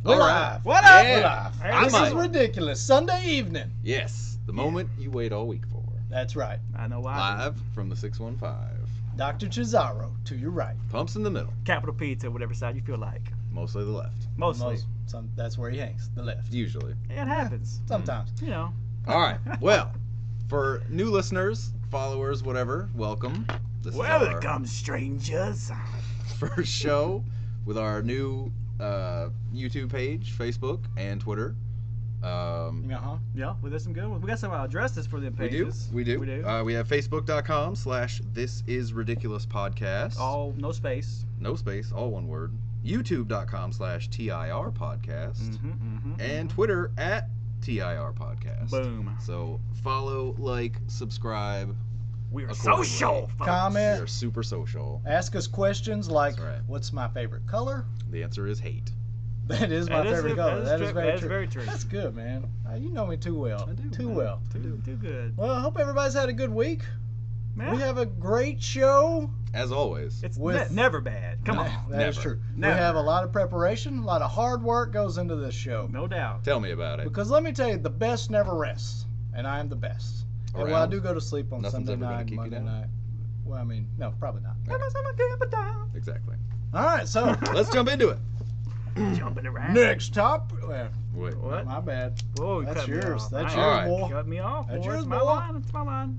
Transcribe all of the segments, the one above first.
We're live. What up? We're Yeah. live. This is ridiculous. Sunday evening. Yes, the moment you wait all week for. That's right. I know why. Live from the 615. Dr.Chizzaro to your right. Pumps in the middle. KapitolP to whatever side you feel like. Mostly the left. Mostly. That's where he hangs. The left. Usually. It happens. Sometimes. You know. All right. Well, for new listeners, followers, whatever, welcome. This is Welcome, strangers. first show with our new YouTube page, Facebook, and Twitter. Yeah, well, there's some good ones. We got some addresses for them pages. We do. We have Facebook.com/ThisIsRidiculousPodcast. All no space. No space, all one word. YouTube.com/TIR Podcast. And Twitter @TIR Podcast. Boom. So follow, like, subscribe. We are social, folks. Comment. We are super social. Ask us questions like, right. What's my favorite color? The answer is hate. That is my favorite color. That is very true. true. That's good, man. You know me too well. I do. Too well. Too good. Well, I hope everybody's had a good week. Man. We have a great show. As always. It's never bad. Come on. That is true. Never. We have a lot of preparation, a lot of hard work goes into this show. No doubt. Tell me about it. Because let me tell you, the best never rests, and I am the best. And well, I do go to sleep on Nothing's Sunday ever gonna night, keep you Monday down? night. Well, I mean, no, probably not. Exactly. All right, so Let's jump into it. Jumping around. next top. Well, Wait. What? my bad. Whoa, you That's cut me yours. off. That's All yours, right. boy. Cut me off. That's boy. yours, It's my boy. line. It's my line.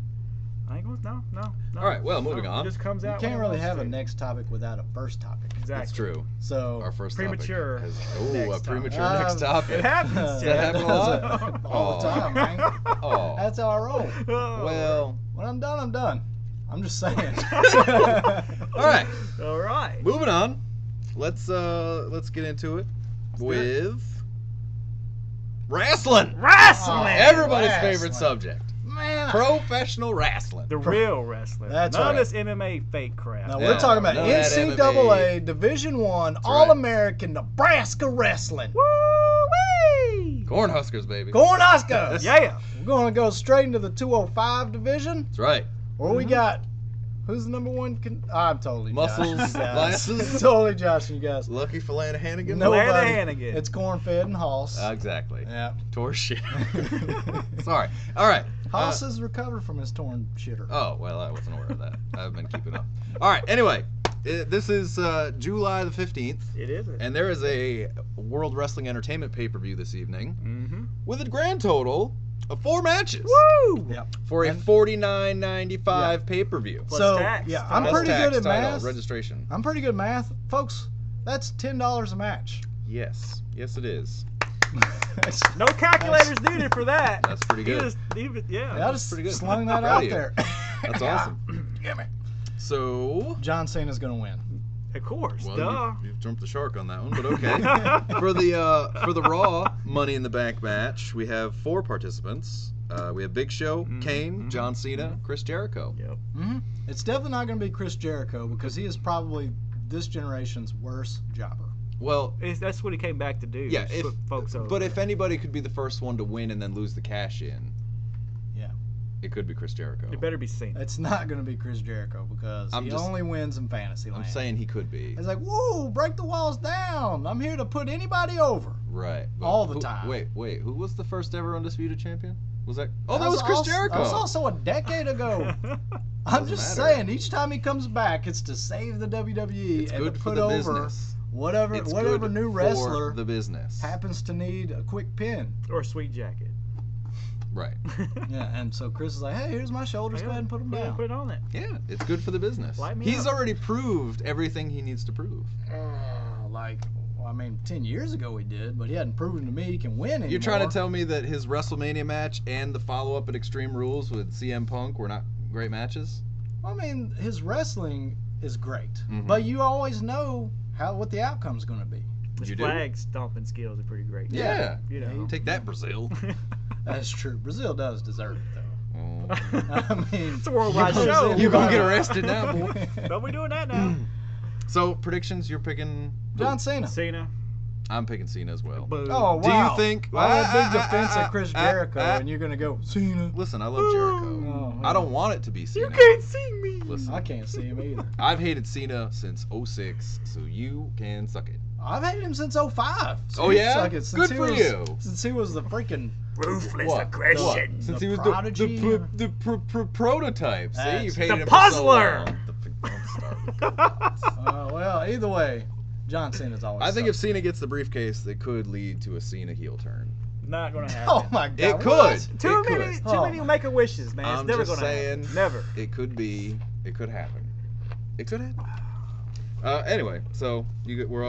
I ain't going. No. All right, well, moving on. It just comes You out. can't when it really wants have to. a next topic without a first topic. Exactly. That's true. So Our first Premature topic. A next premature topic. next topic. It happens. Does that happen a lot? all the time, man. Oh. That's how I roll. Well. When I'm done, I'm done. I'm just saying. All right. All right. Moving on. Let's get into it with wrestling. Wrestling. Everybody's Wrestling. favorite subject. Man. Professional wrestling. The real wrestling. That's None right. of this MMA fake crap. No, Yeah, we're talking about none of that NCAA Division I right. All-American Nebraska Wrestling. Woo-wee! Cornhuskers, baby. Cornhuskers. Yeah. We're going to go straight into the 205 division, That's right. where we got, who's the number one? I'm totally Muscles, joshing you guys. glasses. Totally joshing you guys. Lucky Philander Hannigan. Nobody. Larry Hannigan. It's corn-fed and Hoss. Exactly. Yeah. Tore shit. Sorry. All right. Hoss has recovered from his torn shitter. Oh, well, I wasn't aware of that. I've been keeping up. All right. Anyway, this is July the 15th. It is. And there is a World Wrestling Entertainment pay-per-view this evening with a grand total of 4 matches. Woo! Yeah. For a $49.95 pay-per-view. Plus So, tax. yeah, I'm Plus pretty tax, good at title, math. registration. I'm pretty good at math. Folks, that's $10 a match. Yes. Yes, it is. No calculators needed for that. That's pretty good. I just pretty good. slung that Proud out of you. there. That's Yeah. awesome. Gimme. So, John Cena's going to win. Of course. well, Duh. you've jumped the shark on that one, but okay. For the Raw Money in the Bank match, we have 4 participants. We have Big Show, Kane, John Cena, Chris Jericho. Yep. It's definitely not going to be Chris Jericho because he is probably this generation's worst jobber. Well, That's what he came back to do. yeah, is put folks over. but if anybody could be the first one to win and then lose the cash in, Yeah. it could be Chris Jericho. It better be Cena. It's not going to be Chris Jericho because he only wins in fantasy land. I'm saying he could be. It's like, whoa, break the walls down. I'm here to put anybody over. Right. But All the time. Wait. Who was the first ever undisputed champion? Was that? Oh, that was Chris Jericho. That was also a decade ago. I'm just matter. saying, each time he comes back, it's to save the WWE It's and good to for put the over business. whatever It's whatever good new for wrestler the business. happens to need a quick pin. Or a sweet jacket. Right. Yeah, and so Chris is like, hey, here's my shoulders. Go ahead and put them down. Put it on it. Yeah, it's good for the business. Light me He's up. already proved everything he needs to prove. Well, I mean, 10 years ago he did, but he hadn't proven to me he can win anymore. You're trying to tell me that his WrestleMania match and the follow-up at Extreme Rules with CM Punk were not great matches? I mean, his wrestling is great, Mhm. but you always know what the outcome's going to be. His You do? flag stomping skills are pretty great. Yeah. You know. Take that, Brazil. That's true. Brazil does deserve it, though. Oh. I mean, It's a worldwide you show. gonna- You're going to get arrested now, boy. Don't be doing that now. So, predictions, you're picking... John Cena. Cena. I'm picking Cena as well. Boom. Oh, wow. Do you think... All that big defense of Chris Jericho, and you're going to go, Cena. Listen, I love Jericho. Oh, I don't want it to be Cena. You can't see me. Listen, I can't see him either. I've hated Cena since '06, so you can suck it. I've hated him since 05. Oh, yeah? Suck it. Since Good for you. Since he was the freaking Ruthless What? aggression. Since The he was prodigy. the prototype. See, That's- you've hated The him puzzler. for so long. Don't start. well, either way, John Cena's always. I think if sucked. Cena gets the briefcase, it could lead to a Cena heel turn. Not gonna happen. Oh my God! It could. what? Too It many, could. too many Oh. make-a-wishes, man. It's I'm never just gonna saying. happen. Never. It could be. It could happen. It could happen. Anyway, so we're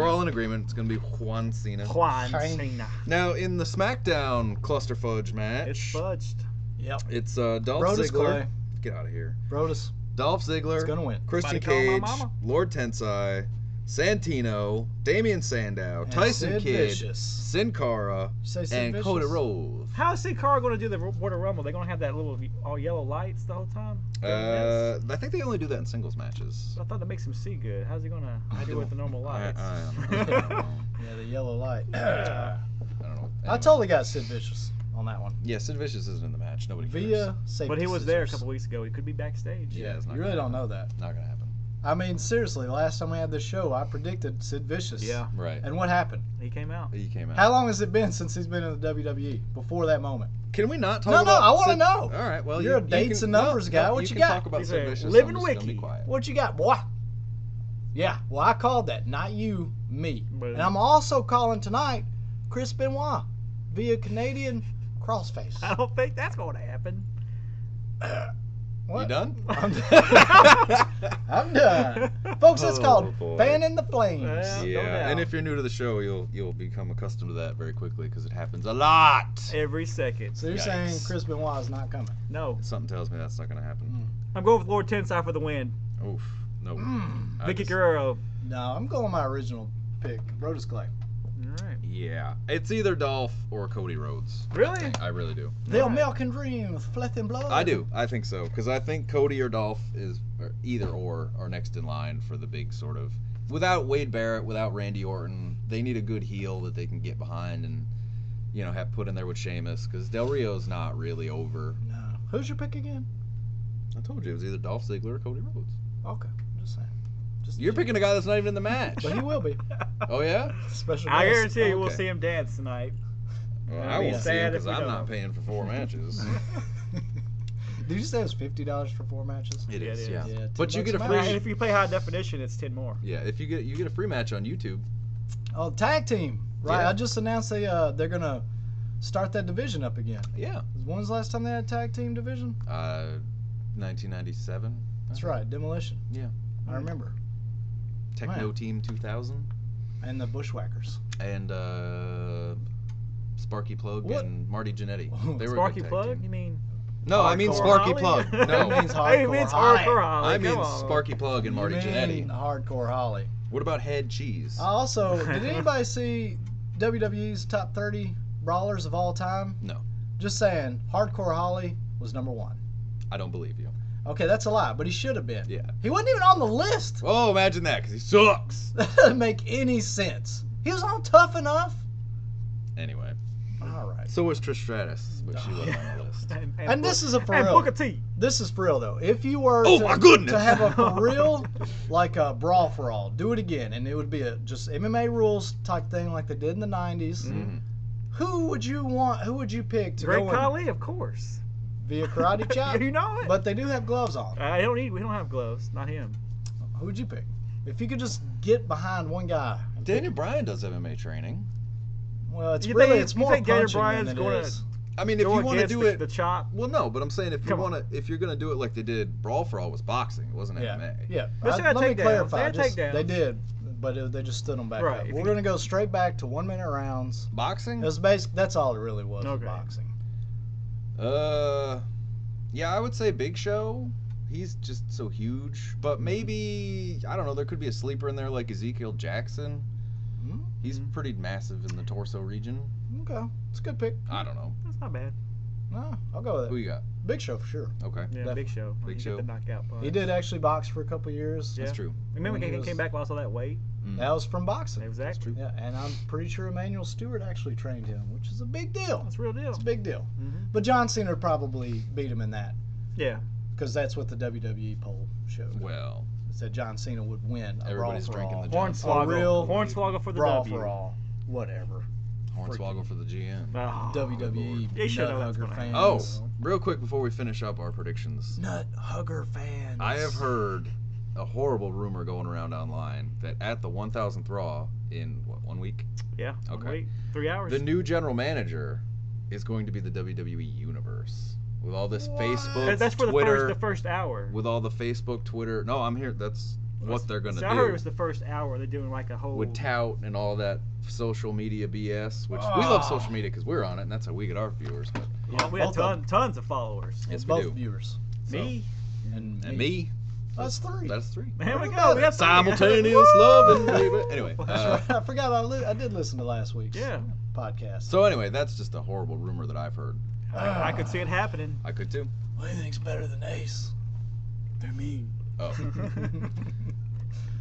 all in agreement. It's gonna be Juan Cena. Juan Fine. Cena. Now in the SmackDown cluster fudge match, It's fudged. Yep. it's Dolph Brodus Ziggler. Clay. Get out of here. Brodus Dolph Ziggler. is gonna win. Christian Somebody call my Cage, mama. Lord Tensai, Santino, Damian Sandow, And Tyson Sid Kidd, Vicious. Sin Cara, You say Sid and Vicious? Cody Rhodes. How is Sid Cara gonna do the Royal Rumble? They're gonna have that little all yellow lights the whole time. I think they only do that in singles matches. I thought that makes him see good. How's he gonna do it with the normal lights? I don't know. Yeah, the yellow light. I don't know. I totally got Sid Vicious on that one. Yeah, Sid Vicious isn't in the match. Nobody cares. Via safety But he was there a scissors. couple weeks ago. He could be backstage. Yeah, it's not You really gonna don't know that. Not gonna happen. I mean, seriously, last time we had this show, I predicted Sid Vicious. Yeah. Right. And what happened? He came out. He came out. How long has it been since he's been in the WWE before that moment? Can we not talk No, about I want to Sid- know. All right, well, You're you a dates can, and numbers guy. What you can got? talk about He's Sid a Vicious. living I'm just gonna be wiki. quiet. What you got, boy? Yeah, well, I called that. Not you, me. Boom. And I'm also calling tonight Chris Benoit via Canadian crossface. I don't think that's gonna happen. What? You done? I'm done. I'm done. Folks, that's Oh, called boy. fanning the flames. Yeah. No Yeah, doubt. and if you're new to the show, you'll become accustomed to that very quickly because it happens a lot. Every second. So you're Yikes. saying Chris Benoit is not coming? No. Something tells me that's not gonna happen. I'm going with Lord Tensai for the win. Oof, no. Mm. I Vicky just- Guerrero. No, I'm going my original pick, Brodus Clay. All right. Yeah, it's either Dolph or Cody Rhodes. Really? I really do. The Alright. American Dream with flesh and blood. I do. I think so because I think Cody or Dolph is or either or are next in line for the big sort of. Without Wade Barrett, without Randy Orton, they need a good heel that they can get behind and have put in there with Sheamus because Del Rio's not really over. No. Who's your pick again? I told you it was either Dolph Ziggler or Cody Rhodes. Okay, I'm just saying. Just You're picking a guy that's not even in the match. But he will be. Oh yeah? Special I guest. guarantee you we'll Okay. see him dance tonight. Well, It'd I be won't see him sad if because we I'm don't. not paying for 4 matches. Did you say it was $50 for 4 matches? It Yeah, is, it is. yeah. Yeah, But you $10 get a a free. match. And if you play high definition, it's 10 more. Yeah, if you get a free match on YouTube. Oh, tag team. Right. Yeah. I just announced they're gonna start that division up again. Yeah. When's the last time they had a tag team division? 1997. That's right, Demolition. Yeah. I remember. Techno Man. Team 2000 And the Bushwhackers. and Sparky Plug What? and Marty Jannetty. They were a Sparky good tag Plug? team. You mean? No, I mean Hardcore Sparky Holly? Plug. That No, means He means Hardcore hardcore Holly. I mean Come on. Sparky Plug and Marty you mean Jannetty. Hardcore Holly. What about Head Cheese? Also, did anybody see WWE's top 30 brawlers of all time? No. Just saying, Hardcore Holly was number 1. I don't believe you. Okay, that's a lie, but he should have been. Yeah. He wasn't even on the list. Oh, imagine that, because he sucks. That doesn't make any sense. He was on Tough Enough. Anyway, All right. so was Trish Stratus, but she wasn't on the list. And this is a for and real. Booker T. This is for real though. If you were Oh, my goodness. to have a for real, like a brawl for all, do it again, and it would be a just MMA rules type thing like they did in the '90s. Mhm. Who would you want? Who would you pick to Great go in Khali, of course. via karate chop? You know it. But they do have gloves on. We don't have gloves. Not him. Who would you pick? If you could just get behind one guy. and Daniel pick- Bryan does MMA training. Well, it's You really think- it's you more think Daniel punching Bryan's than it gonna- is. I mean, if Go you want to against do it, the chop. well, no, but I'm saying if you Come on. want to, if you're gonna do it like they did, Brawl for All was boxing. It wasn't Yeah, MMA. yeah. But they had Let me takedowns. clarify. They had just- takedowns. They did, but they just stood them back Right, up. if We're you- gonna go straight back to 1 minute rounds. Boxing? It was that's all it really was. Okay. Boxing. Yeah, I would say Big Show. He's just so huge. But maybe I don't know. There could be a sleeper in there like Ezekiel Jackson. Hmm? He's pretty massive in the torso region. Okay, it's a good pick. I don't know. That's not bad. No, I'll go with Who it. you got? Big Show for sure. Okay, Yeah, Definitely. Big Show. Big He Show. did the knockout punch. He did actually box for a couple years. Yeah. that's true. Remember When when he he came was- back, lost all that weight? Mm. That was from boxing. Exactly. Yeah, and I'm pretty sure Emmanuel Stewart actually trained him, which is a big deal. That's a real deal. It's a big deal. Mhm. But John Cena would probably beat him in that Yeah. because that's what the WWE poll showed. Well, said John Cena would win a Everybody's Brawl for drinking All. the John Cena. Hornswoggle for the Brawl W. for All. Whatever. Hornswoggle for the GM. Oh, WWE You should know nut that's hugger gonna fans. Oh, real quick before we finish up our predictions. Nut hugger fans. I have heard a horrible rumor going around online that at the 1000th Raw in, what, 1 week? Yeah. Okay. Wait, 3 hours. The new general manager is going to be the WWE Universe. With all this Facebook, That's for Twitter. the first hour. With all the Facebook, Twitter. No, I'm here. That's what they're going to do. I heard it was the first hour. They're doing like a whole. With tout and all that social media BS, which we love social media because we're on it, and that's how we get our viewers. But Yeah, we have tons of followers. yes, we both do. viewers. Me. And Me. That's 3. That's 3. Here we go. We have Simultaneous loving, baby. Anyway. That's right. I forgot I did listen to last week's podcast. So anyway, that's just a horrible rumor that I've heard. I could see it happening. I could too. What do you think's better than Ace? They're mean. Oh.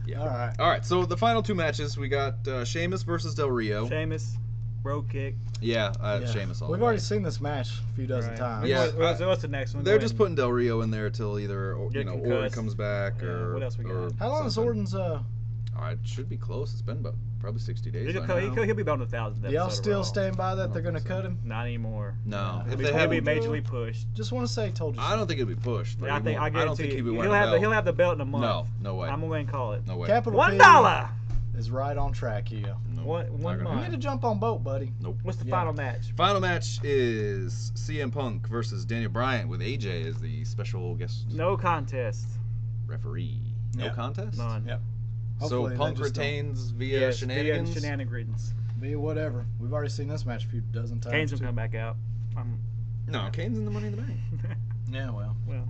Yeah. All right. So the final 2 matches, we got Sheamus versus Del Rio. Sheamus, road kick. Yeah, Sheamus all We've the way. already seen this match a few dozen times. Yeah. What's the next one? They're just putting Del Rio in there till either Get Orton concussed. comes back or what else we got? or How long is something. Orton's It should be close. It's been about probably 60 days. He'll by now. be about 1,000. Do y'all still stand by that they're going to think so. cut him? Not anymore. No. If they He'll be haven't, majorly pushed. Just want to say, told you so. I don't think it'll be pushed. Like, I I don't guarantee think he you. would win a belt. He'll have the belt in a month. No way. I'm gonna go and call it. No way. Capital $1. P is right on track here. Nope. One Not gonna You month. need to jump on boat, buddy. Nope. What's the Yeah. final match? Final match is CM Punk versus Daniel Bryan with AJ as the special guest No contest. referee. No Yeah. contest? None. Yep. So Hopefully they Punk just don't retains via Yes, shenanigans? via shenanigans. Be whatever. We've already seen this match a few dozen times. Kane's gonna too. come back out. No, Kane's in the Money in the Bank. Yeah, well. Well,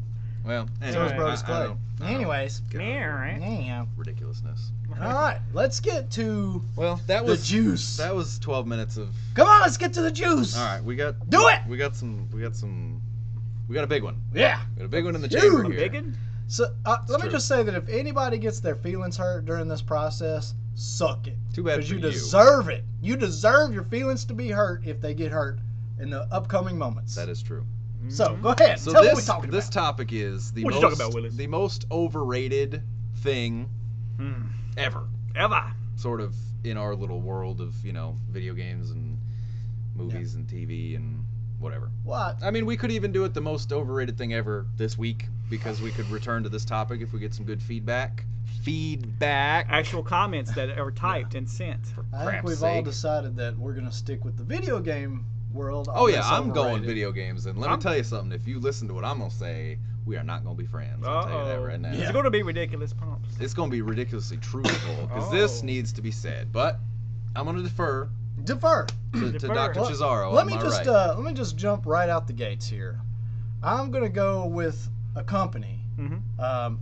So is anyway, Brodus I Clay. don't- Anyways. God, Yeah. ridiculousness. All right. Let's get to Well, that the was juice. That was 12 minutes of. Come on, let's get to the juice. All right, we got. Do it! We got a big one. Yeah. We got a big one in the Dude. chamber A here. biggin? So let me true. just say that if anybody gets their feelings hurt during this process, suck it. Too bad Because for you you. deserve it. You deserve your feelings to be hurt if they get hurt in the upcoming moments. That is true. So go ahead. So Tell me what we're this talking this about. topic is the What you most talking about, Willis? the most overrated thing ever. Ever. Sort of in our little world of video games and movies and TV and whatever. What? I mean, we could even do it the most overrated thing ever this week because we could return to this topic if we get some good feedback. Actual comments that are typed and sent. I think crap's we've all sake. decided that we're going to stick with the video game world. on Oh yeah, this I'm going overrated. video games, and let me tell you something. If you listen to what I'm gonna say, we are not gonna be friends. I'll tell you that right now. It's going to be ridiculous pumps. It's gonna be ridiculously truthful because this Oh. needs to be said. But I'm gonna defer Defer. to Defer. Dr. Chizzaro. Let on me my just right. let me just jump right out the gates here. I'm going to go with a company. Mm-hmm.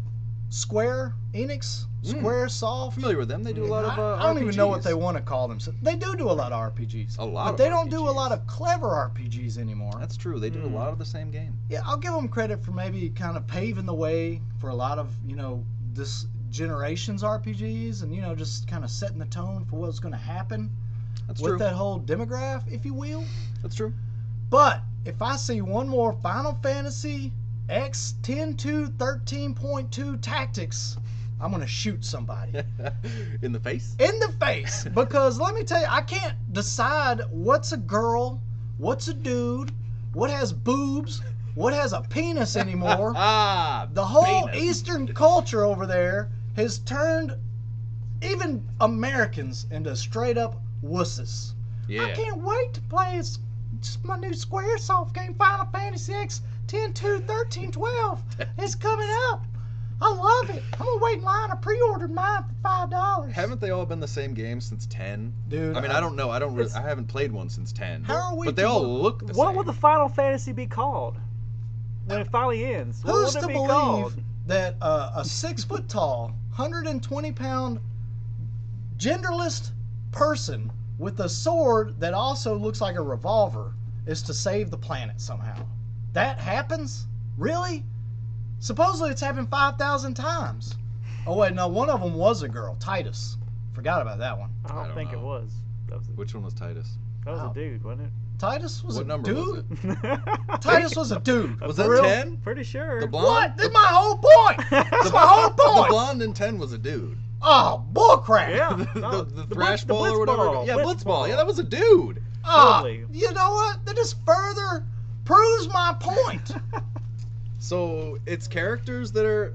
Square Enix, Square Soft. Familiar with them? They do a lot of I don't even know what RPGs. they want to call them. So they do a lot of RPGs. A lot But of they don't do a RPGs. lot of clever RPGs anymore. That's true. They do a lot of the same game. Yeah, I'll give them credit for maybe kind of paving the way for a lot of, this generation's RPGs and, just kind of setting the tone for what's going to happen That's with true. that whole demographic, if you will. That's true. But if I see one more Final Fantasy X 10.2 Tactics, I'm going to shoot somebody. In the face. In the face. Because let me tell you, I can't decide what's a girl, what's a dude, what has boobs, what has a penis anymore. The whole penis. Eastern culture over there has turned even Americans into straight up wusses. Yeah. I can't wait to play my new Squaresoft game, Final Fantasy X 10.2.13.12. It's coming up. I love it. I'm gonna wait in line. I pre-ordered mine for $5. Haven't they all been the same game since 10? Dude, I mean, I don't know. I haven't played one since 10. How are we But they to all bel- look the What same. will the Final Fantasy be called when it finally ends? What Who's will to it be believe called? that a 6 foot tall, 120-pound, genderless person with a sword that also looks like a revolver is to save the planet somehow? That happens? Really? Supposedly it's happened 5,000 times. Oh wait, no, one of them was a girl, Titus. Forgot about that one. I don't don't think it know. was. That was Which one was Titus? That was a dude, wasn't Titus was What a number was dude. it? Titus was a dude. Was For that real? 10? Pretty sure. The blonde? What? That's my whole point. That's my whole The point. blonde in 10 was a dude. Oh, bullcrap. Yeah. the The thrash blitz- ball the or whatever. blitzball. Yeah, Blitzball. blitzball. Yeah, that was a dude. Ah, Totally. you know what? That just further proves my point. So it's characters that are.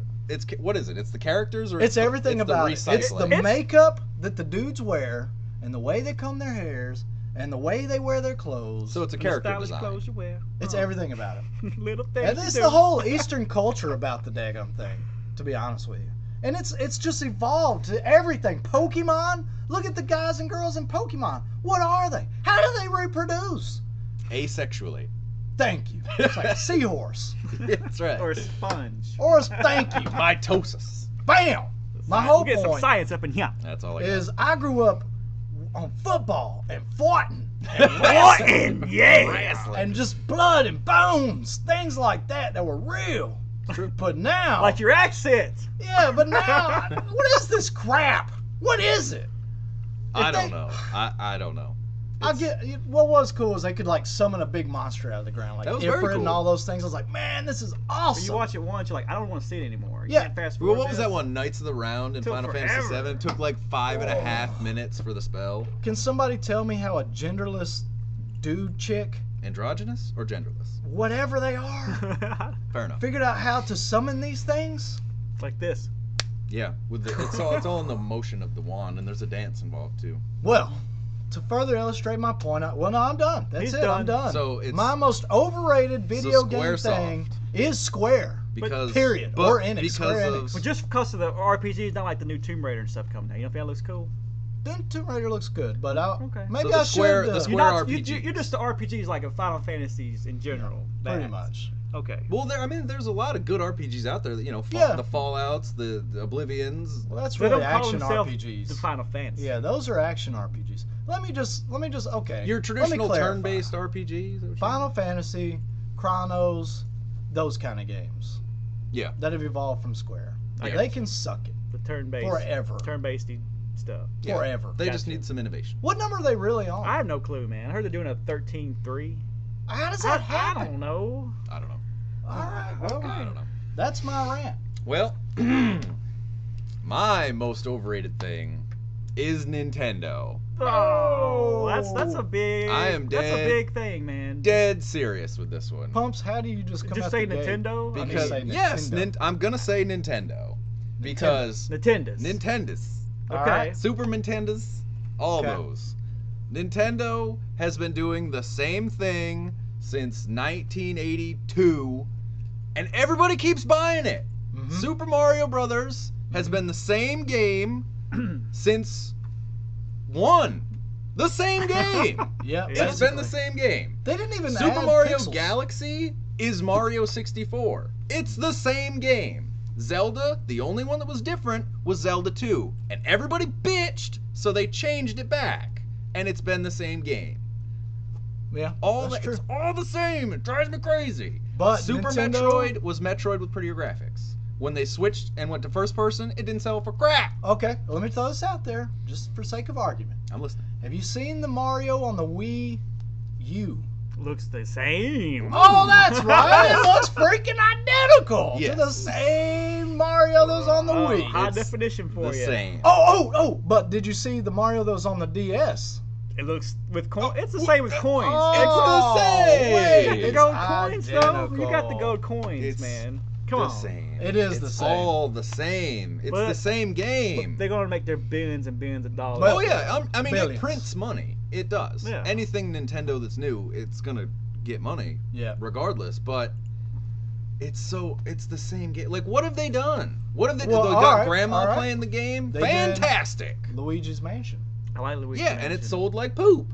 What is it? It's the characters or It's everything it's the about it. It's the recycling? makeup that the dudes wear, and the way they comb their hairs, and the way they wear their clothes. So it's a And the character stylish design. clothes you wear. It's everything about it. Little things. And you it's do. the whole Eastern culture about the daggum thing, to be honest with you. And it's just evolved to everything. Pokemon, look at the guys and girls in Pokemon. What are they? How do they reproduce? Asexually. Thank you. It's like a seahorse. That's right. Or a sponge. Or a thank you. Mitosis. Bam! My whole We'll get some point science up in here. That's all I got. is I grew up on football and fighting Fighting, yeah. and just blood and bones, things like that were real. But now, Like your accent. yeah, but now, what is this crap? What is it? I if don't they- know. I don't know. I It's- get what was cool is they could like summon a big monster out of the ground, like That was very Ifrit and cool. all those things. I was like, man, this is But awesome. you watch it once, you're like, I don't want to see it anymore. You Yeah. can't fast Well, forward. what was this. that one? Knights of the Round in Took Final Fantasy forever. VII. It took like 5.5 minutes for the spell. Can somebody tell me how a genderless dude chick, Androgynous or genderless? whatever they are, Fair enough. figured out how to summon these things? like this. Yeah, with the it's all in the motion of the wand, and there's a dance involved too. Well, to further illustrate my point, no, I'm done. That's He's it. I'm done. done. So it's my most overrated video game Squaresoft. thing is Square. because period. but Or Enix, because Square of Enix. But just because of the RPGs, not like the new Tomb Raider and stuff coming out. You don't think that looks cool? Then Tomb Raider looks good, but Okay. maybe So the I Square- should. the You're, Square not, RPGs. you're just the RPGs like of Final Fantasies in general. pretty That's- much. Okay. well, there's a lot of good RPGs out there. That, Yeah. the Fallouts, the Oblivions. Well, that's They really don't call action themselves RPGs. the Final Fantasy. Yeah, those are action RPGs. Let me just okay. Your let me traditional clarify. turn-based RPGs. Final Fantasy, Chronos, those kind of games. Yeah. That have evolved from Square. Yeah. They can suck it The turn-based. forever. Turn-based stuff. Yeah. Forever. They just Gotcha. need some innovation. What number are they really on? I have no clue, man. I heard they're doing a 13-3. How does I that happen? don't know. I don't know. All right, well, I don't know. that's my rant. Well, my most overrated thing is Nintendo. Oh, that's a big. I am That's a dead. big thing, man. Dead serious with this one. Pumps, how do you just come Just out say the gate? Nintendo. I mean, Because say yes, Nintendo. I'm gonna say Nintendo because Nintendo's. Nintendo's, All Okay. right. Super Nintendo's, all Okay. those. Nintendo has been doing the same thing since 1982, and everybody keeps buying it. Mhm. Super Mario Brothers has been the same game since the same game. Yeah, Yeah. It's been the basically. same game. They didn't even Super add Mario pixels. Galaxy is Mario 64. It's the same game. Zelda, the only one that was different was Zelda 2. And everybody bitched, so they changed it back. And it's been the same game. Yeah, All that's true. It's all the same. It drives me crazy. But Super Nintendo- Metroid was Metroid with prettier graphics. When they switched and went to first person, it didn't sell for crap. Okay, let me throw this out there, just for sake of argument. I'm listening. Have you seen the Mario on the Wii U? Looks the same. Oh, that's right. It looks freaking identical to Yes. the same Mario that was on the Oh, Wii. high It's definition for The you. same. Oh! But did you see the Mario that was on the DS? It looks with coin. It's the same with coins. Oh, the same. wait, You got the it's gold coins, though. You got the identical. gold coins, It's man. Come the on. same. It is the It's same. all the same. It's But- the same game. They're gonna make their billions and billions of dollars. But- Oh yeah, I mean Billions. it prints money. It does. Yeah. Anything Nintendo that's new, it's gonna get money Yeah. regardless. But it's the same game. Like what have they done? What have they Well, done? They all got right, grandma all right. playing the game. They did. Fantastic. Luigi's Mansion. I like Luigi. Yeah, and Mansion. it sold like poop.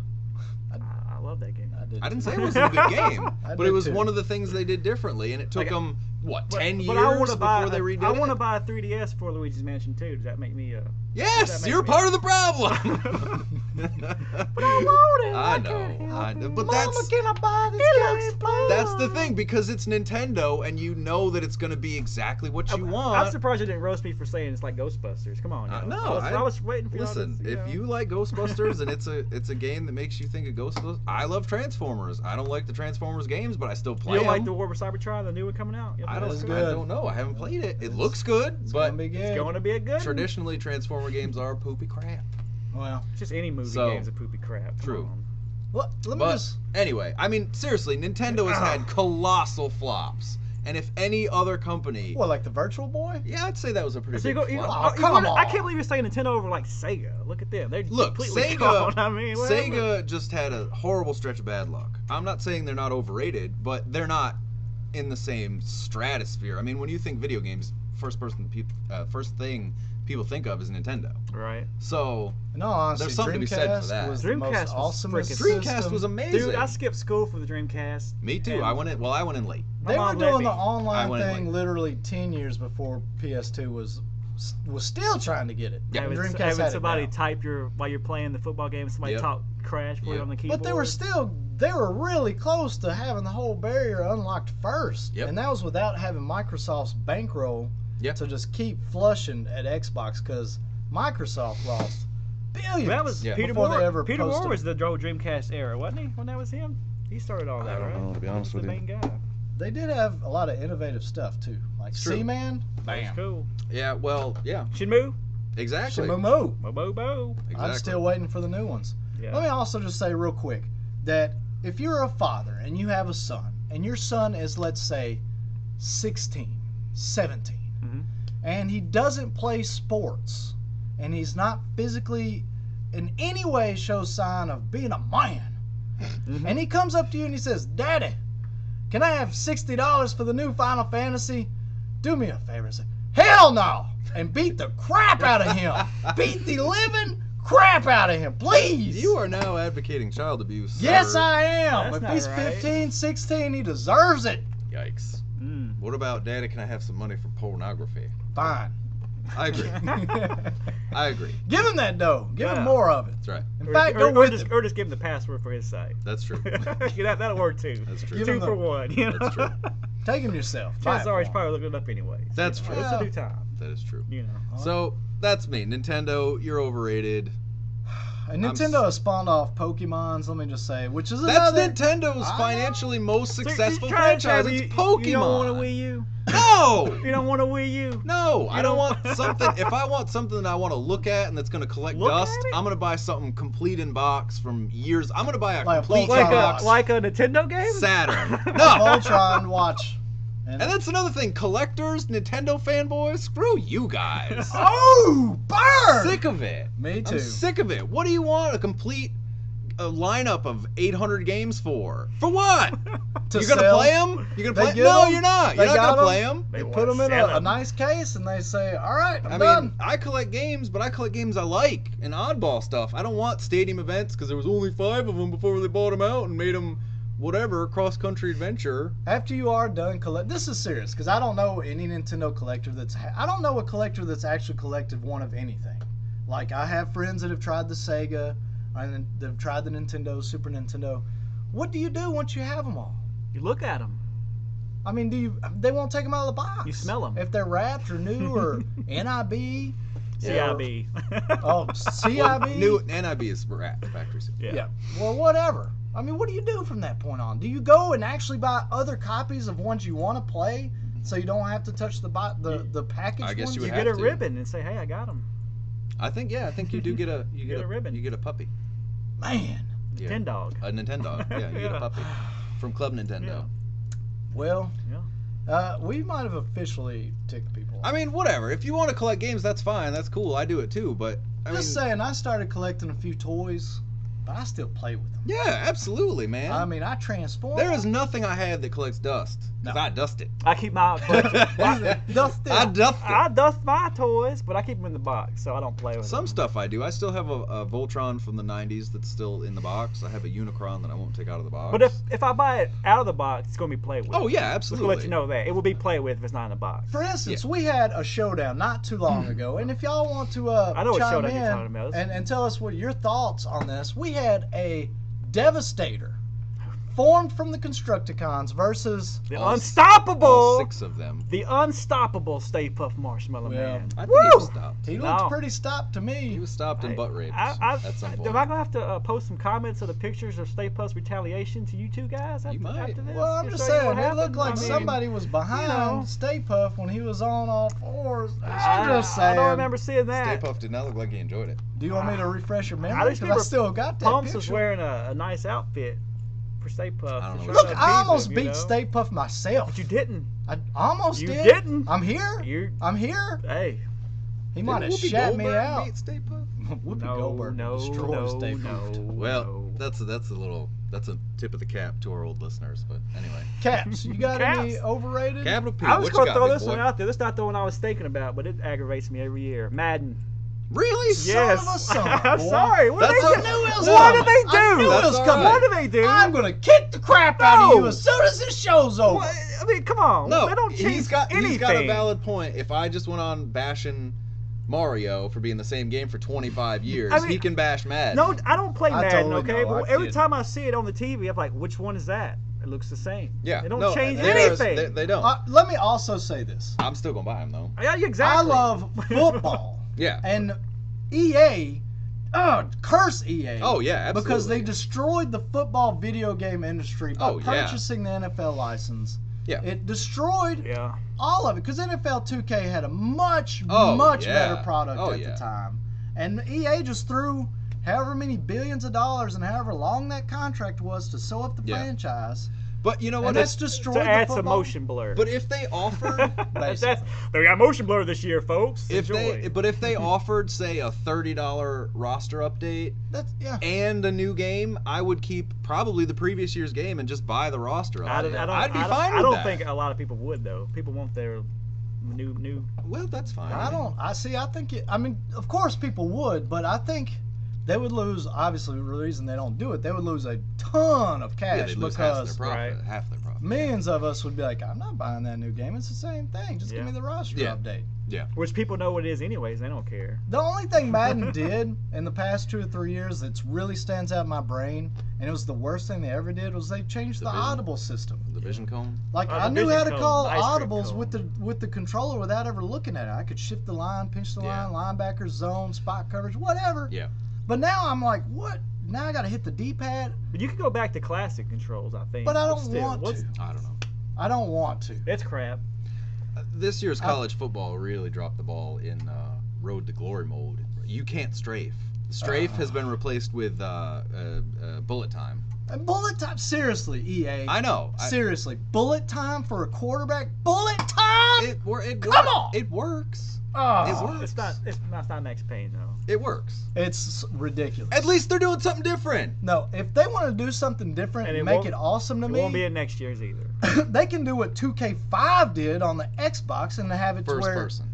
I love that game. I did. I didn't too. say it wasn't a good game, I but did it was too. one of the things they did differently, and it took Like, them what, 10 years But I want to buy. before they redid it? I want to buy a 3DS for Luigi's Mansion 2. Does that make me Yes, you're part of the problem. But I want it. I can't know, help I it. know, but Mama, that's can I buy this game, please? that's the thing, because it's Nintendo and you know that it's gonna be exactly what you want. I'm surprised you didn't roast me for saying it's like Ghostbusters. Come on. Now. No, I was waiting for Listen, you. if you like Ghostbusters and it's a game that makes you think of Ghostbusters, I love Transformers. I don't like the Transformers games, but I still play You don't them. like the War of Cybertron, the new one coming out? I That's don't, good. I don't know. I haven't played it. It looks good, It's but gonna be good. It's going to be a good one. traditionally Transformer games are poopy crap. Well, It's just any movie So, game's a poopy crap. Come true. on. let me But just. anyway, I mean, seriously, Nintendo has had colossal flops, and if any other company, What, like the Virtual Boy? yeah, I'd say that was a pretty So you big go, you go, flop. Oh, come on. I can't believe you're saying Nintendo over like Sega. Look at them. They're Look, completely Sega, gone. I mean, whatever. Sega just had a horrible stretch of bad luck. I'm not saying they're not overrated, but they're not in the same stratosphere. I mean, when you think video games, first thing people think of is Nintendo. Right. So No, honestly, There's something to be said for that. Was the Dreamcast most was awesome freaking- Dreamcast was amazing. Dude, I skipped school for the Dreamcast. Me too. And I went in late. my They were mom doing let the me. I online went in thing late. literally 10 years before PS2 was still trying to get it. Yeah. And Having, Dreamcast having had it somebody down. type while you're playing the football game, somebody Yep. talk crash for you Yep. on the keyboard. But they were really close to having the whole barrier unlocked first. Yep. And that was without having Microsoft's bankroll Yep. to just keep flushing at Xbox, because Microsoft lost billions. That was Yeah. Peter before Moore. they ever Peter Moore posted. was the Dreamcast era, wasn't he? When that was him, he started all that, I don't right? know, to be He was honest with the you. main guy. They did have a lot of innovative stuff too, like It's true. Seaman. That's Bam. cool. Yeah, well, yeah, Shenmue. exactly. Shamoo. Mo. Exactly. I'm still waiting for the new ones. Yeah. Let me also just say real quick that if you're a father and you have a son, and your son is, let's say, 16, 17, Mhm. and he doesn't play sports, and he's not physically in any way shows sign of being a man, Mhm. and he comes up to you and he says, "Daddy, can I have $60 for the new Final Fantasy? Do me a favor." And say, "Hell no!" and beat the crap out of him. Beat the living crap out of him, please. You are now advocating child abuse. Yes, sir. I am. That's If not he's right. 15, 16, he deserves it. Yikes. Mm. What about, Daddy, can I have some money for pornography? Fine. I agree. I agree. Give him that dough. Give him Yeah. more of it. That's right. In fact, go or with just, him. or just give him the password for his site. That's true. That'll work too. That's true. Give Two him the- for one. You know? That's true. Take him yourself. Buy Chances it are for he's him. probably looking it up anyway. That's You know, true. It's a new time. That is true. You know. So that's me. Nintendo, you're overrated. And Nintendo has spawned off Pokemons, let me just say, which is That's another... Nintendo's I know. financially most So you're successful trying to tell franchise. me It's Pokemon. You don't want a Wii U? No! You don't want a Wii U? No, I don't don't- want something. If I want something that I want to look at and that's going to collect Look dust, at it? I'm going to buy something complete in box from years. I'm going to buy a Like a complete Voltron Like box. a Nintendo game? Saturn. No. Voltron watch. And that's another thing. Collectors, Nintendo fanboys, screw you guys. Oh, burn! Sick of it. Me too. I'm sick of it. What do you want a complete lineup of 800 games for? For what? To You're gonna sell. play them? You're gonna They play? get No, 'em. you're not. They You're not got gonna 'em. play them. They They put them wanna in sell a 'em. nice case and they say, "All right, I'm I done." mean, I collect games, but I collect games I like and oddball stuff. I don't want stadium events because there was only 5 of them before they bought them out and made them whatever cross-country adventure. After you are done collect, this is serious because I don't know any Nintendo collector I don't know a collector that's actually collected one of anything. Like I have friends that have tried the Sega, and they've tried the Nintendo, Super Nintendo. What do you do once you have them all? You look at them. I mean, they won't take them out of the box. You smell 'em. If they're wrapped or new or NIB. CIB. Oh, CIB. New NIB is wrapped factory seal. Yeah. Well, whatever. I mean, what do you do from that point on? Do you go and actually buy other copies of ones you want to play, so you don't have to touch the package I guess ones? you You would get a have to. ribbon and say, "Hey, I got them." I think you do get a get a ribbon. You get a puppy. Man. Yeah. Nintendo. A Nintendo. Yeah, you get a Yeah. puppy from Club Nintendo. Yeah. Well, Yeah. we might have officially ticked people off. I mean, whatever. If you want to collect games, that's fine. That's cool. I do it too. But I mean, Just saying, I started collecting a few toys, but I still play with them. yeah, absolutely, man. I mean, I transform. There is nothing I have that collects dust. Because I dust it. I keep my Dust it. I dust it. I dust my toys, but I keep them in the box, so I don't play with Some them. stuff I do. I still have a Voltron from the 90s that's still in the box. I have a Unicron that I won't take out of the box. But if I buy it out of the box, it's going to be played with. Oh, yeah, Just absolutely. to let you know that. It will be played with if it's not in the box. For instance, we had a showdown not too long ago, and if y'all want to I know what chime showdown in you're talking about. and tell us what your thoughts on this, we had a Devastator formed from the Constructicons versus The All unstoppable, 6 of them. the unstoppable Stay Puft Marshmallow Yeah. Man. I think he was Woo! stopped. he No. looked pretty stopped to me. He was stopped and butt raped at some point. Am I gonna have to post some comments of the pictures of Stay Puft's retaliation to you two guys after, might. after this? Well, I'm Just just show you saying, what it looked happened? like I mean, somebody was behind know. Stay Puft when he was on all fours. I'm just I saying. don't remember seeing Stay that. Puft did not look like he enjoyed it. Do you want me to refresh your I memory? just Because I remember still got that Pumps picture. was wearing a nice outfit for Stay Puft. I don't know to what show Look, that I tease almost him, beat you know? Stay Puft myself. But you didn't. I almost You did. didn't. I'm here. You. I'm here. Hey. He might have Didn't Whoopi shat me Goldberg out. beat Stay Puft? Whoopi No, Goldberg no, destroyed no, Stay no. Puft. Well, that's a tip of the cap to our old listeners, but anyway. Caps, you got any Caps. overrated? Capital P, I was what you going got, to throw big this boy? one out there. This is not the one I was thinking about, but it aggravates me every year. Madden. Really? Son Yes. of a son, I'm boy. sorry. What That's did a- they do? knew it was What coming. did they do? I knew it was That's coming. What did they do? I'm gonna kick the crap out of No. you as soon as this show's over. What? I mean, come on. No, they don't change he's got a anything. valid point. If I just went on bashing Mario for being the same game for 25 years, I mean, he can bash Madden. No, I don't play I Madden, totally okay? know, But I every kid. time I see it on the TV, I'm like, which one is that? It looks the same. Yeah, They don't no, change there's- anything. They don't. Let me also say this. I'm still gonna buy him though. Yeah, exactly. I love football. Yeah. And EA, curse EA. Oh yeah, absolutely. Because they destroyed the football video game industry by Oh, yeah. purchasing the NFL license. Yeah. It destroyed Yeah. all of it because NFL 2K had a much Oh, much yeah. better product Oh, at yeah. the time, and EA just threw however many billions of dollars and however long that contract was to sew up the Yeah. franchise, But you know what? and that's destroyed To the add some football. motion blur. But if they offered, That's, they got motion blur this year, folks. if Enjoy. they offered, say, a $30 roster update That's yeah. and a new game, I would keep probably the previous year's game and just buy the roster. I'd be fine I with don't that. think a lot of people would though. People want their new. Well, that's fine. I don't. I see. I think. I mean, of course, people would, but I think they would lose. Obviously, the reason they don't do it, they would lose a ton of cash Yeah, they lose half their because profit. Right. Half their profit. millions of us would be like, "I'm not buying that new game. It's the same thing. Just give Yeah. me the roster Yeah. update." Which people know what it is anyways. They don't care. The only thing Madden did in the past 2 or 3 years that really stands out in my brain, and it was the worst thing they ever did, was they changed the Division. audible system. The Vision Cone. Like Oh, I the knew how to vision call cone, the ice cream audibles cone. with the controller without ever looking at it. I could shift the line, pinch the Yeah. line, linebacker zone, spot coverage, whatever. Yeah. But now I'm like, what? Now I got to hit the D-pad. But you can go back to classic controls, I think. But I don't still, want to. I don't know. I don't want to. It's crap. This year's college football really dropped the ball in Road to Glory mode. You can't strafe. Strafe has been replaced with bullet time. And bullet time, seriously, EA. I know. Seriously, bullet time for a quarterback. Bullet time. Come on! It works. Oh, It works. It's not Max Payne though. It works. It's ridiculous. At least they're doing something different. No, if they want to do something different And and it make won't- it awesome to It me, won't be in next year's either. they can do what 2K5 did on the Xbox and have it to First where person.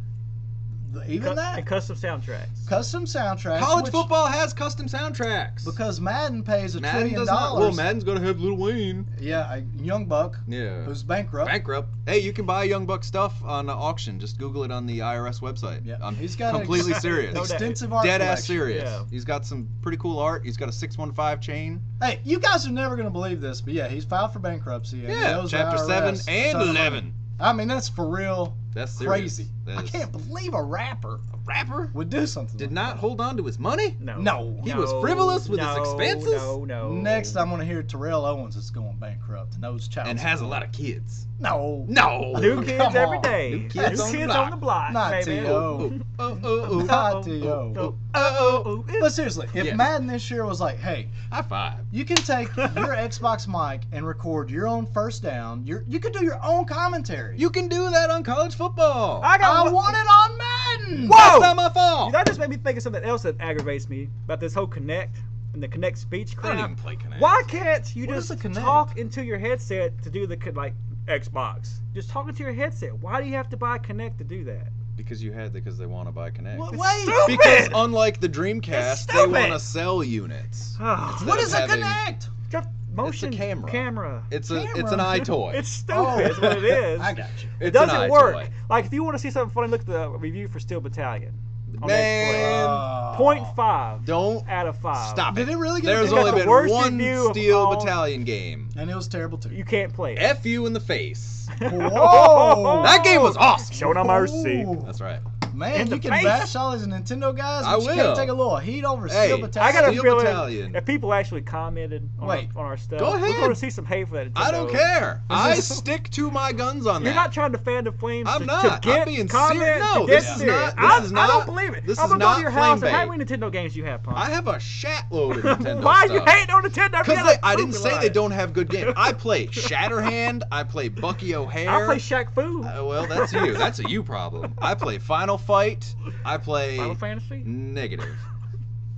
even that And custom soundtracks. custom soundtracks. College which- football has custom soundtracks. because Madden pays $1 Madden trillion. does not. Well, Madden's gonna have Lil Wayne. Yeah, a young buck Yeah. who's bankrupt. Bankrupt. Hey, you can buy Young Buck stuff on auction. Just Google it on the IRS website. Yeah, I'm he's got an completely serious. No doubt. extensive art Dead ass collection. serious. Yeah. He's got some pretty cool art. He's got a 615 chain. Hey, you guys are never gonna believe this, but yeah, he's filed for bankruptcy. And he Yeah, owes the chapter IRS 7 a and ton of money. 11. I mean, that's for real. That's serious. Crazy. That I is- can't believe a rapper A rapper would do something. did like not that. hold on to his money. No. He was frivolous with his expenses? No. Next, I'm gonna hear Terrell Owens is going bankrupt and owes child And has a support. lot of kids. No. No. New kids Come every on. day. New kids on the block. on the block. Not baby. T.O. Oh. Not T.O. Oh. But seriously, if Yeah. Madden this year was like, hey, High five. you can take your Xbox mic and record your own first down. You could do your own commentary. You can do that on college football. I I want it on Madden. Whoa! That's not my fault. That just made me think of something else that aggravates me about this whole Connect and the Connect speech I crap. don't even play Connect. Why can't you What is just a Connect? talk into your headset to do the like Xbox. Just talking to your headset. Why do you have to buy Kinect to do that? Because they want to buy Kinect. Wait. Stupid! Because unlike the It's Dreamcast, they stupid! want to sell units. Oh, What is a having- Kinect? just motion camera. It's Camera. an eye toy. It's stupid. Is what it is. I got you. It It's an doesn't eye work. toy. Like if you want to see something funny, look at the review for Steel Battalion. On Man, Netflix. 0.5 don't out of 5. stop Did it. it really get There's a only the been worst one review of Steel all- Battalion game. And it was terrible too. You can't play it. F you in the face. Whoa! That game was awesome. Show no mercy. Ooh. That's right. Man, In you the can face. bash all these Nintendo guys, I but you will. can't take a little heat over Hey, Steel I Battalion. got a Steel feeling Battalion. if people actually commented on, Wait. our stuff, Go we're ahead. going to see some hate for that. I Nintendo. don't care. I this- stick to my guns on You're that. not trying to fan the flames I'm to, not. to I'm get being comment, serious. No, to get this is serious. not- this I, is I not- don't believe it. this I'm is gonna go not to your house and how flame many Nintendo games you have, Punk? I have a shatload of Nintendo Why stuff. you hating on Nintendo? Because I didn't say they don't have good games. I play Shatterhand. I play Bucky O'Hare. I play Shaq Fu. Well, that's you. That's a you problem. I play Final Fight. I play Final Fantasy. negative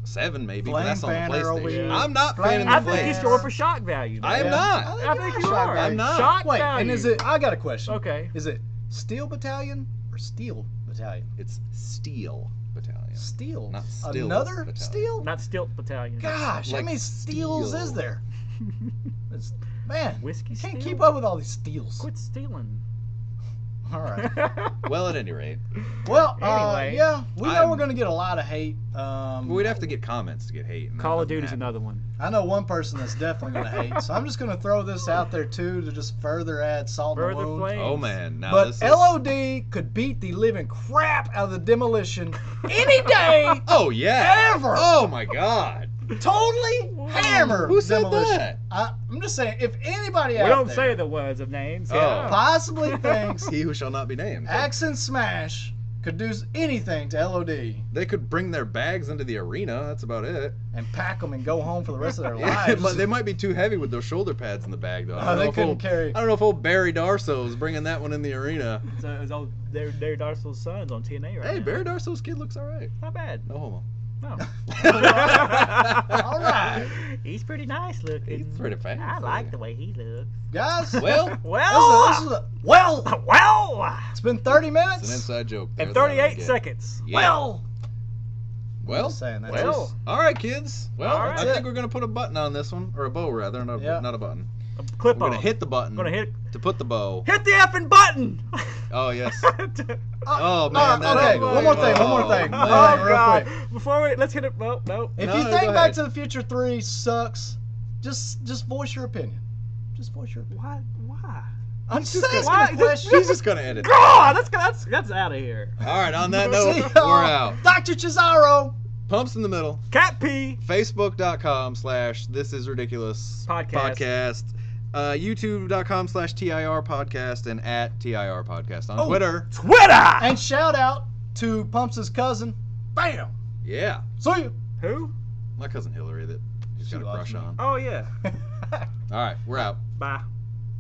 7 maybe, Flame but that's on the Banner over PlayStation. here. I'm not Flame fanning the I Banner. think he's flames. going for shock value. I am man. not. I think you shock are. value. I'm not. Shock Wait, value. and is it? I got a question. Okay. Is it Steel Battalion or Steel Battalion? It's Steel Battalion. Steel. Not Steel Another Battalion. Steel? Not Stilt Battalion. Gosh, how Like many steels steel. is there? It's, man, Whiskey can't steel? keep up with all these steels. Quit stealing. All right. Well, at any rate, Well, Anyway. yeah, we know I'm- we're gonna get a lot of hate. we'd have to get comments to get hate. and that Call of doesn't Duty's happen. another one. I know one person that's definitely gonna hate, so I'm just gonna throw this out there too to just further add salt in the Further wound. flames. Oh man, now But this is... LOD could beat the living crap out of the Demolition any day. Oh yeah. Ever. Oh my God. Totally hammer Who said Demolition. that? I'm just saying, if anybody We out don't there say the words of names. Oh. Yeah. possibly thinks He who shall not be named. Axe and Smash could do anything to LOD They could bring their bags into the arena. That's about it. and pack them and go home for the rest of their Yeah, lives. but they might be too heavy with those shoulder pads in the bag, though. Oh, they couldn't carry. I don't know if old Barry Darsow is bringing that one in the arena. So it was old Derry Darso's sons on TNA right Hey, now. Barry Darso's kid looks all right. Not bad. No homo. No. All right, He's pretty nice looking. He's pretty fast. I like the way he looks. guys. Well, Well, well, it's been 30 it's minutes. an inside joke. in That's all I 38 get. seconds. Yeah. Well, Well, Just saying, that's well. just- all right, kids. Well, All right. I think we're gonna put a button on this one, or a bow rather, not a button. a clip We're on. gonna hit the button Gonna hit to put the bow. the effing button. Oh yes. Oh, Oh man. that okay, angle. one more thing. Oh, Oh real God! quick. Before we let's hit it. Well, no. If No, you go think Back ahead. to the Future 3 sucks, just voice your opinion. Just voice your opinion. Why? I'm just just asking why- a question. He's just gonna edit. God, that's out of here. All right. On that See note, y'all. we're out. Dr. Chizzaro. Pumps in the middle. Cat P. Facebook.com/This Is Ridiculous Podcast. YouTube.com/TIR podcast and @TIR podcast on Oh. Twitter. Twitter. And shout out to Pumps' cousin. Bam. Yeah. See you. Who? My cousin Hillary that he's She got a loves crush me. on. Oh yeah. All right. We're out. Bye.